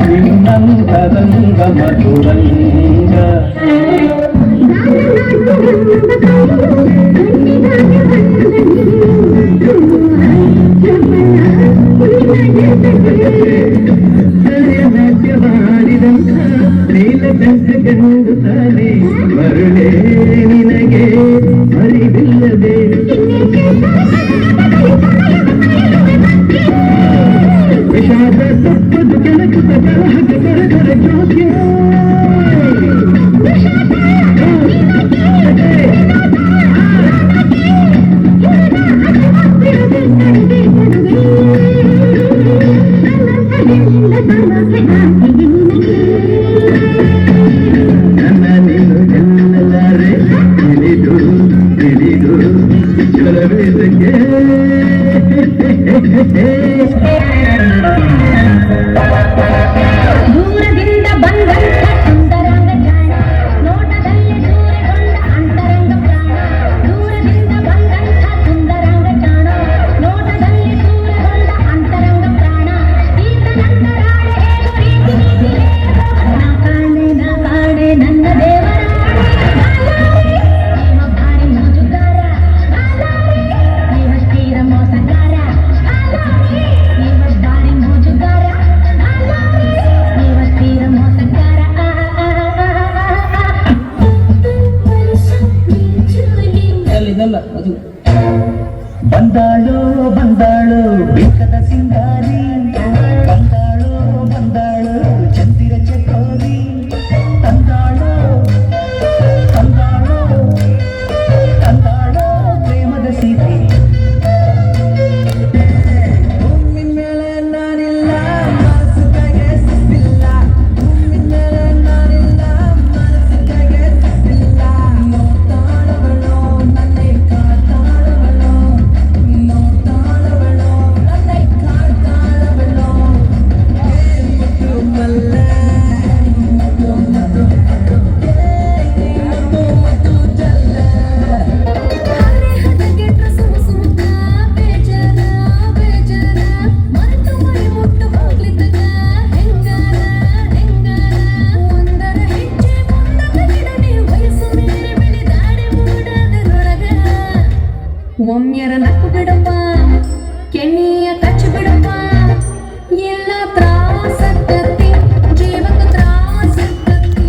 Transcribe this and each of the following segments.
ನಿನ್ನಂತರಂಗ ಮಧುರಂಗ ನಾಟ್ಯವಾಡಿದಂಥ ನೀಲಕಂಠ ಕಂಡುತ್ತಾನೆ ಮರುಳೇ ನಿನಗೆ ಅರಿವಿಲ್ಲದೆ ವಿಷಾದ ತಪ್ಪದು ಕೆಳಕುತ ಕಲಹಕ ಕರಕರ ಜೋಕ್ಯ ನನ್ನ ನೀನು ಗೆಲ್ಲಲಾರೆ ತಿಳಿದು ತಿಳಿದು ಚಲವೇದಕ್ಕೆ ದೂರದಿಂದ ಬಂದಂಥ ಸುಂದರಾಂಗ ಜಾಣ ನೋಟದಲ್ಲಿ ಸೂರೆಗೊಂಡ ಅಂತರಂಗ ಪ್ರಾಣ ದೂರದಿಂದ ಬಂದಂಥ ಸುಂದರಾಂಗ ಜಾಣ ನೋಟದಲ್ಲಿ ಸೂರೆಗೊಂಡ ಅಂತರಂಗ ಪ್ರಾಣ ಈತನಂತರಾಳೆ ಹೇಗೋ ರೀತಿ ನೀತಿಯೇ ನಾ ಕಾಣೆ ನನ್ನ ದೇವರ ಜೀವ ಭಾರಿ ಮೋಜುಗಾರ ಜೀವ ಸ್ಥಿರ ಮೋಸಗಾರ ಜೀವ ಭಾರಿ ಮೋಜುಗಾರ ಜೀವ ಸ್ಥಿರ ಮೋಸಗಾರ ಇದಲ್ಲ ಅದು ಬಂದಾಳು ಬಂದಾಳು ಬೇಕದ ಸಿಂಗಾರಿ ಬಂದಾಳು ಬಂದಾಳು ಚಂದಿರ ಚಕೋರಿ ತಂದಾಳು ತಂದಾಳು ತಂದಾಳು ಪ್ರೇಮದ ಸೀತೆ ಭೂಮಿನ ಮೇಲೆ ನಾನಿಲ್ಲ ಮನಸ್ಸಿಗೆ ಸಿಕ್ಕಿಲ್ಲ ಭೂಮಿನ ಮೇಲೆ ನಾನಿಲ್ಲ ಮನಸ್ಸಿಗೆ ಸಿಕ್ಕಿಲ್ಲ ನೋಡ್ತಾಳವಳು ನನ್ನೇ ಕಾಡ್ತಾಳವಳು ನೋಡ್ತಾಳವಳು ನನ್ನೇ ಕಾಡ್ತಾಳವಳು ಮುತ್ತು ಮಲ್ಲೆ ಮುತ್ತು ಮುತ್ತು ಮುತ್ತು ಜಲ್ಲ ಹರೆ ಹದಗೆ ಪ್ರಸವ ಸುಮುಖ ಬೇಜಾರ ಬೇಜಾರ ಮರೆತು ಮೈ ಮುಟ್ಟು ಹೋಗ್ಲಿದ್ದಗ ಹೆಂಗಾರ ಒಂದರ ಹೆಜ್ಜೆ ಮುಂದಕ್ಕೆ ಗಿಡನೆ ವಯಸ್ಸು ಮೇಲೆ ಬೆಳೆದಾಡೆ ಮೂಡಾದರೊಳಗ ಒಮ್ಮೆರ ನಕ್ಕು ಬಿಡಪ್ಪ ಕೆಣಿಯ ಕಚ್ಚು ಬಿಡಪ್ಪ ಎಲ್ಲ ತ್ರಾಸಕ್ಕತ್ತಿ ಜೀವಕ ತ್ರಾಸಕ್ಕತ್ತಿ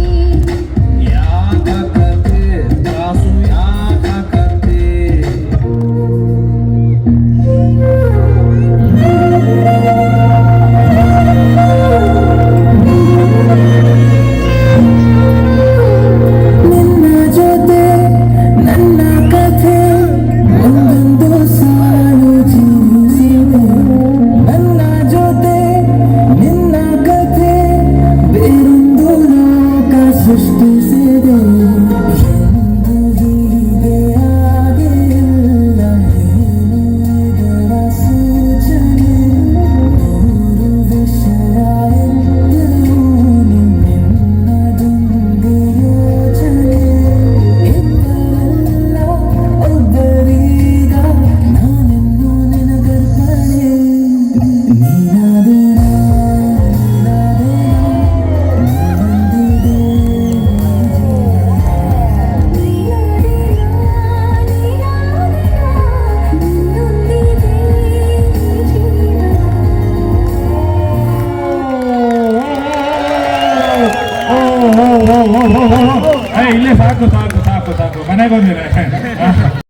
ಯಾಕಾಕತ್ತೆ ತ್ರಾಸು ಯಾಕಾಕತ್ತೆ ನಿನ್ನ ಜೊತೆ ನನ್ನ ಕಥೆ ಒಂದೊಂದು ಸಾಲು ಜೀವಿಸಿದೆ ನನ್ನ ಜೊತೆ ನಿನ್ನ ಕಥೆ ಬೇರೊಂದು ಲೋಕ ಸೃಷ್ಟಿಸಿದೆ ಎಂದು ಹೀಗೆ ಆಗಿಲ್ಲ ಏನು ಇದರ ಸೂಚನೆ ನೂರು ವಿಷಯ ಎಂದರೂ ನಿನ್ನದೊಂದು ಯೋಚನೆ ಇಬ್ಬರಲ್ಲ ಒಬ್ಬರೀಗ ನಾನೆಂದು ನಿನಗರ್ಪಣೆ ನೀನಾದೇನಾ ನೀನೊಂದಿದೆ ಇಲ್ಲೇ ಸಾಕು ಸಾಕು ಸಾಕು ಸಾಕು ಮನೆಗೆ ಬಂದಿರ